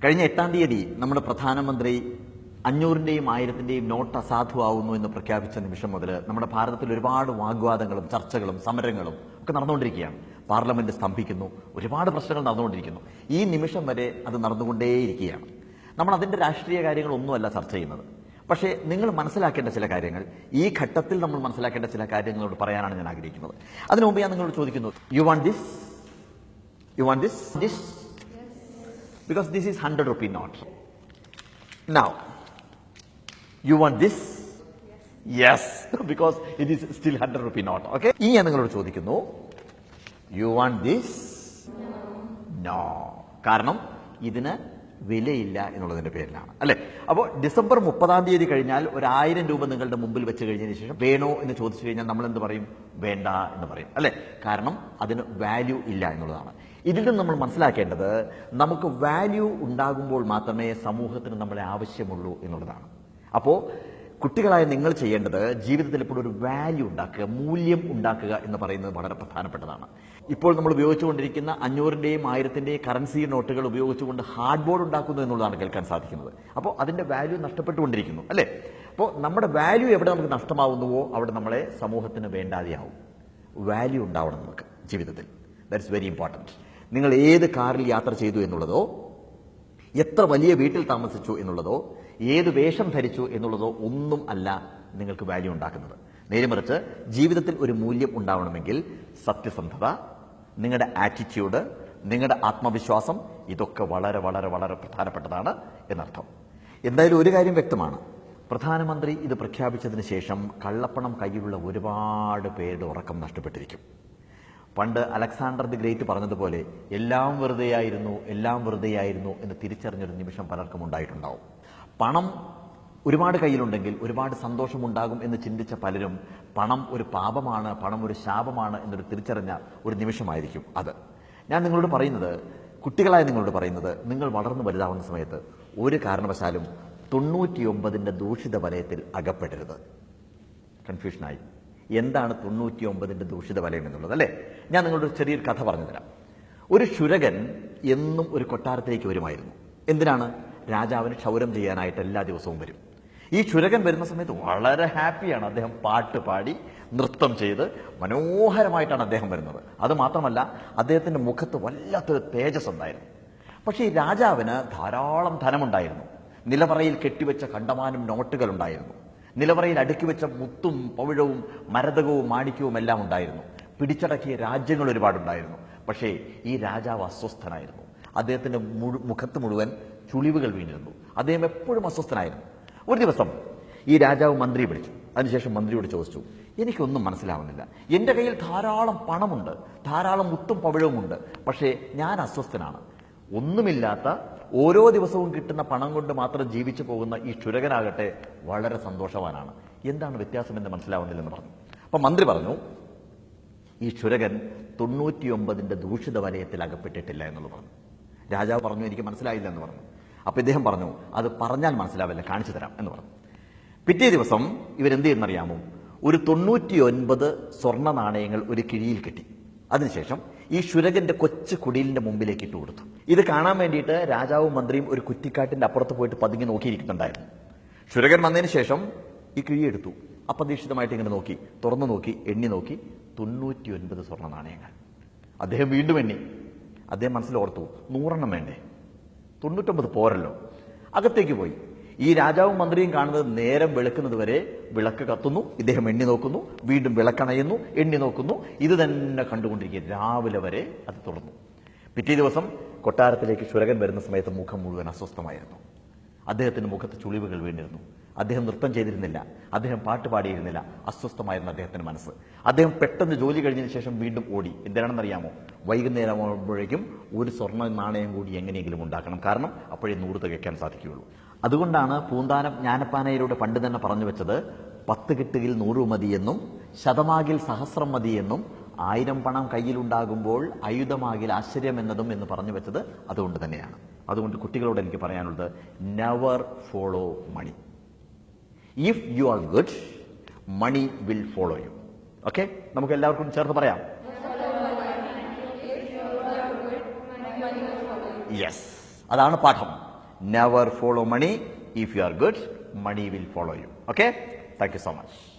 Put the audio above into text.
കഴിഞ്ഞ 8-ാം തീയതി നമ്മുടെ പ്രധാനമന്ത്രി 500-ന്റെയും 1000-ന്റെയും നോട്ട് അസാധുവാകുന്നു എന്ന് പ്രഖ്യാപിച്ച നിമിഷം മുതൽ നമ്മുടെ ഭാരതത്തിൽ ഒരുപാട് വാഗ്വാദങ്ങളും ചർച്ചകളും സമരങ്ങളും ഒക്കെ നടന്നുകൊണ്ടിരിക്കുകയാണ്. പാർലമെന്റ് സ്തംഭിക്കുന്നു, ഒരുപാട് പ്രശ്നങ്ങൾ നടന്നുകൊണ്ടിരിക്കുന്നു. ഈ നിമിഷം വരെ അത് നടന്നുകൊണ്ടേയിരിക്കുകയാണ്. നമ്മൾ അതിന്റെ രാഷ്ട്രീയ കാര്യങ്ങളൊന്നുമല്ല ചർച്ച ചെയ്യുന്നത്. പക്ഷേ നിങ്ങൾ മനസ്സിലാക്കേണ്ട ചില കാര്യങ്ങൾ, ഈ ഘട്ടത്തിൽ നമ്മൾ മനസ്സിലാക്കേണ്ട ചില കാര്യങ്ങളോട് പറയാനാണ് ഞാൻ ആഗ്രഹിക്കുന്നത്. അതിനു മുമ്പ് ഞാൻ നിങ്ങളോട് ചോദിക്കുന്നു, you want this? You want this? Because this is 100 rupee note. Now, you want this? Yes. Because it is still 100 rupee note. Okay? ഈ ഞാൻ നിങ്ങളോട് ചോദിക്കുന്നു, you want this? No. കാരണം ഇതിന് വിലയില്ല എന്നുള്ളതിന്റെ പേരിലാണ്, അല്ലെ? അപ്പോൾ ഡിസംബർ 30-ാം തീയതി കഴിഞ്ഞാൽ 1000 രൂപ നിങ്ങളുടെ മുമ്പിൽ വെച്ച് കഴിഞ്ഞതിന് ശേഷം വേണോ എന്ന് ചോദിച്ചു കഴിഞ്ഞാൽ നമ്മൾ എന്ത് പറയും? വേണ്ട എന്ന് പറയും, അല്ലെ? കാരണം അതിന് വാല്യൂ ഇല്ല എന്നുള്ളതാണ്. ഇതിൽ നിന്ന് നമ്മൾ മനസ്സിലാക്കേണ്ടത്, നമുക്ക് വാല്യൂ ഉണ്ടാകുമ്പോൾ മാത്രമേ സമൂഹത്തിന് നമ്മളെ ആവശ്യമുള്ളൂ എന്നുള്ളതാണ്. അപ്പോൾ കുട്ടികളായ നിങ്ങൾ ചെയ്യേണ്ടത് ജീവിതത്തിൽ ഇപ്പോൾ ഒരു വാല്യൂ ഉണ്ടാക്കുക, മൂല്യം ഉണ്ടാക്കുക എന്ന് പറയുന്നത് വളരെ പ്രധാനപ്പെട്ടതാണ്. ഇപ്പോൾ നമ്മൾ ഉപയോഗിച്ചുകൊണ്ടിരിക്കുന്ന 500-ന്റെയും 1000-ന്റെയും കറൻസി നോട്ടുകൾ ഉപയോഗിച്ചുകൊണ്ട് ഹാർഡ് ബോർഡ് ഉണ്ടാക്കുന്നു എന്നുള്ളതാണ് കേൾക്കാൻ സാധിക്കുന്നത്. അപ്പോൾ അതിന്റെ വാല്യൂ നഷ്ടപ്പെട്ടുകൊണ്ടിരിക്കുന്നു, അല്ലേ? അപ്പോൾ നമ്മുടെ വാല്യൂ എവിടെ നമുക്ക് നഷ്ടമാവുന്നുവോ അവിടെ നമ്മളെ സമൂഹത്തിന് വേണ്ടാതെയാവും. വാല്യൂ ഉണ്ടാവണം നമുക്ക് ജീവിതത്തിൽ. That's very important. നിങ്ങൾ ഏത് കാറിൽ യാത്ര ചെയ്തു എന്നുള്ളതോ, എത്ര വലിയ വീട്ടിൽ താമസിച്ചു എന്നുള്ളതോ, ഏത് വേഷം ധരിച്ചു എന്നുള്ളതോ ഒന്നും അല്ല നിങ്ങൾക്ക് വാല്യൂ ഉണ്ടാക്കുന്നത്. നേരെ മറിച്ച് ജീവിതത്തിൽ ഒരു മൂല്യം ഉണ്ടാവണമെങ്കിൽ സത്യസന്ധത, നിങ്ങളുടെ ആറ്റിറ്റ്യൂഡ്, നിങ്ങളുടെ ആത്മവിശ്വാസം, ഇതൊക്കെ വളരെ വളരെ വളരെ പ്രധാനപ്പെട്ടതാണ് എന്നർത്ഥം. എന്തായാലും ഒരു കാര്യം വ്യക്തമാണ്, പ്രധാനമന്ത്രി ഇത് പ്രഖ്യാപിച്ചതിന് ശേഷം കള്ളപ്പണം കയ്യിലുള്ള ഒരുപാട് പേരുടെ ഉറക്കം നഷ്ടപ്പെട്ടിരിക്കും. പണ്ട് അലക്സാണ്ടർ ദി ഗ്രേറ്റ് പറഞ്ഞതുപോലെ എല്ലാം വെറുതെയായിരുന്നു, എല്ലാം വെറുതെയായിരുന്നു എന്ന് തിരിച്ചറിഞ്ഞൊരു നിമിഷം പലർക്കും ഉണ്ടായിട്ടുണ്ടാവും. പണം ഒരുപാട് കയ്യിലുണ്ടെങ്കിൽ ഒരുപാട് സന്തോഷമുണ്ടാകും എന്ന് ചിന്തിച്ച പലരും പണം ഒരു പാപമാണ്, പണം ഒരു ശാപമാണ് എന്നൊരു തിരിച്ചറിഞ്ഞ ഒരു നിമിഷമായിരിക്കും അത്. ഞാൻ നിങ്ങളോട് പറയുന്നത്, കുട്ടികളായ നിങ്ങളോട് പറയുന്നത്, നിങ്ങൾ വളർന്നു വലുതാവുന്ന സമയത്ത് ഒരു കാരണവശാലും 99-ന്റെ ദൂഷിത വലയത്തിൽ അകപ്പെടരുത്. കൺഫ്യൂഷനായി. എന്താണ് 99-ന്റെ ദൂഷിത വലയം എന്നുള്ളത്, അല്ലേ? ഞാൻ നിങ്ങളോട് ചെറിയൊരു കഥ പറഞ്ഞു തരാം. ഒരു ശുരകൻ എന്നും ഒരു കൊട്ടാരത്തിലേക്ക് വരുമായിരുന്നു. എന്തിനാണ്? രാജാവിന് ക്ഷൗരം ചെയ്യാനായിട്ട് എല്ലാ ദിവസവും വരും. ഈ ശുരകൻ വരുന്ന സമയത്ത് വളരെ ഹാപ്പിയാണ്. അദ്ദേഹം പാട്ട് പാടി നൃത്തം ചെയ്ത് മനോഹരമായിട്ടാണ് അദ്ദേഹം വരുന്നത്. അതുമാത്രമല്ല, അദ്ദേഹത്തിന്റെ മുഖത്ത് വല്ലാത്തൊരു തേജസ് ഉണ്ടായിരുന്നു. പക്ഷേ ഈ രാജാവിന് ധാരാളം ധനമുണ്ടായിരുന്നു. നിലവറയിൽ കെട്ടിവെച്ച കണ്ടമാനം നോട്ടുകൾ ഉണ്ടായിരുന്നു. നിലവറയിൽ അടുക്കി വെച്ച മുത്തും പവിഴവും മരതകവും മാണിക്യവും എല്ലാം ഉണ്ടായിരുന്നു. പിടിച്ചടക്കിയ രാജ്യങ്ങൾ ഒരുപാടുണ്ടായിരുന്നു. പക്ഷേ ഈ രാജാവ് അസ്വസ്ഥനായിരുന്നു. അദ്ദേഹത്തിന്റെ മുഖത്ത് മുഴുവൻ ചുളിവുകൾ വീണിരുന്നു. അദ്ദേഹം എപ്പോഴും അസ്വസ്ഥനായിരുന്നു. ഒരു ദിവസം ഈ രാജാവ് മന്ത്രിയെ വിളിച്ചു. അതിനുശേഷം മന്ത്രിയോട് ചോദിച്ചു, എനിക്കൊന്നും മനസ്സിലാവുന്നില്ല. എൻ്റെ കയ്യിൽ ധാരാളം പണമുണ്ട്, ധാരാളം മുത്തും പവിഴവുമുണ്ട്, പക്ഷേ ഞാൻ അസ്വസ്ഥനാണ്. ഒന്നുമില്ലാത്ത ഓരോ ദിവസവും കിട്ടുന്ന പണം കൊണ്ട് മാത്രം ജീവിച്ചു പോകുന്ന ഈ ക്ഷുരകനാകട്ടെ വളരെ സന്തോഷവാനാണ്. എന്താണ് വ്യത്യാസമെന്ന് മനസ്സിലാവുന്നില്ലെന്ന് പറഞ്ഞു. അപ്പം മന്ത്രി പറഞ്ഞു, ഈ ക്ഷുരകൻ 99-ന്റെ ദൂഷിത വലയത്തിൽ അകപ്പെട്ടിട്ടില്ല എന്നുള്ളത് പറഞ്ഞു. രാജാവ് പറഞ്ഞു, എനിക്ക് മനസ്സിലായില്ല എന്ന് പറഞ്ഞു. അപ്പൊ ഇദ്ദേഹം പറഞ്ഞു, അത് പറഞ്ഞാൽ മനസ്സിലാവില്ല, കാണിച്ചു തരാം എന്ന് പറഞ്ഞു. പിറ്റേ ദിവസം ഇവരെന്ത് ചെയ്യുന്നറിയാമോ? ഒരു 99 സ്വർണ്ണ നാണയങ്ങൾ ഒരു കിഴിയിൽ കെട്ടി. അതിനുശേഷം ഈ ശുരകന്റെ കൊച്ചു കുടിലിന്റെ മുമ്പിലേക്ക് ഇട്ടു കൊടുത്തു. ഇത് കാണാൻ വേണ്ടിയിട്ട് രാജാവും മന്ത്രിയും ഒരു കുറ്റിക്കാട്ടിന്റെ അപ്പുറത്ത് പോയിട്ട് പതുങ്ങി നോക്കിയിരിക്കുന്നുണ്ടായിരുന്നു. ശുരകൻ വന്നതിന് ശേഷം ഈ കിഴിയെടുത്തു. അപ്രതീക്ഷിതമായിട്ട് ഇങ്ങനെ നോക്കി, തുറന്നു നോക്കി, എണ്ണി നോക്കി, 99 സ്വർണ്ണ നാണയങ്ങൾ. അദ്ദേഹം വീണ്ടും എണ്ണി. അദ്ദേഹം മനസ്സിൽ ഓർത്തു, 100 വേണ്ടേ, 99 പോരല്ലോ. അകത്തേക്ക് പോയി. ഈ രാജാവും മന്ത്രിയും കാണുന്നത് നേരം വെളുക്കുന്നത് വരെ വിളക്ക് കത്തുന്നു, ഇദ്ദേഹം എണ്ണി നോക്കുന്നു, വീണ്ടും വിളക്കണയുന്നു, എണ്ണി നോക്കുന്നു. ഇത് തന്നെ കണ്ടുകൊണ്ടിരിക്കുക. രാവിലെ വരെ അത് തുറന്നു. പിറ്റേ ദിവസം കൊട്ടാരത്തിലേക്ക് ശുരകൻ വരുന്ന സമയത്ത് മുഖം മുഴുവൻ അസ്വസ്ഥമായിരുന്നു. അദ്ദേഹത്തിന്റെ മുഖത്ത് ചുളിവുകൾ വീണിരുന്നു. അദ്ദേഹം നൃത്തം ചെയ്തിരുന്നില്ല, അദ്ദേഹം പാട്ട് പാടിയിരുന്നില്ല. അസ്വസ്ഥമായിരുന്നു അദ്ദേഹത്തിന്റെ മനസ്സ്. അദ്ദേഹം പെട്ടെന്ന് ജോലി കഴിഞ്ഞതിന് ശേഷം വീണ്ടും ഓടി. എന്തിനാണെന്നറിയാമോ? വൈകുന്നേരം ആകുമ്പോഴേക്കും ഒരു സ്വർണ്ണ നാണയം കൂടി എങ്ങനെയെങ്കിലും ഉണ്ടാക്കണം. കാരണം അപ്പോഴേ 100 തികയ്ക്കാൻ സാധിക്കുകയുള്ളൂ. അതുകൊണ്ടാണ് പൂന്താനം ജ്ഞാനപ്പാനയിലൂടെ പണ്ട് തന്നെ പറഞ്ഞു വെച്ചത്, 10 കിട്ടുകിൽ 100 മതിയെന്നും, ശതമാകിൽ സഹസ്രം മതിയെന്നും, 1000 പണം കയ്യിലുണ്ടാകുമ്പോൾ ആയുധമാകിൽ ആശ്ചര്യം എന്നതും എന്ന് പറഞ്ഞു വെച്ചത് അതുകൊണ്ട് തന്നെയാണ്. അതുകൊണ്ട് കുട്ടികളോട് എനിക്ക് പറയാനുള്ളത്, never follow money. If you are good, money will follow you. Okay, നമുക്ക് എല്ലാവർക്കും ചേർത്ത് പറയാം. യെസ്, അതാണ് പാഠം. Never follow money. If you are good, money will follow you. Okay, thank you so much.